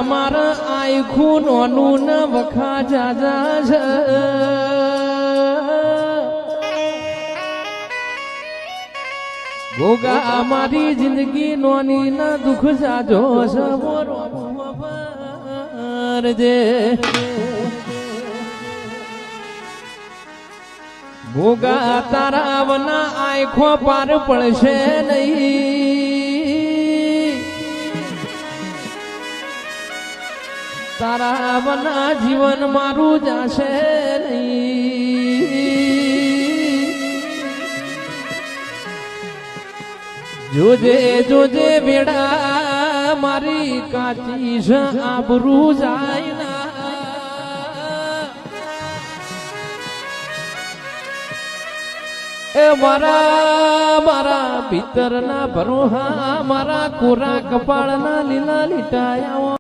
મારા આખું નોનું ન વખા જાજા છે ભોગા મારી જિંદગી નોની ના દુઃખ જાજો છે જે ભોગા તારા વના આંખો પાર પડશે નહીં તારા વના જીવન મારું જાશે નહીં જોજે જોજે બેડા મારી કાચી છે આબરૂ જાય ના એ મારા મારા ભીતરના ભરોહા મારા કોરા કપાળના લીલા લીટાયા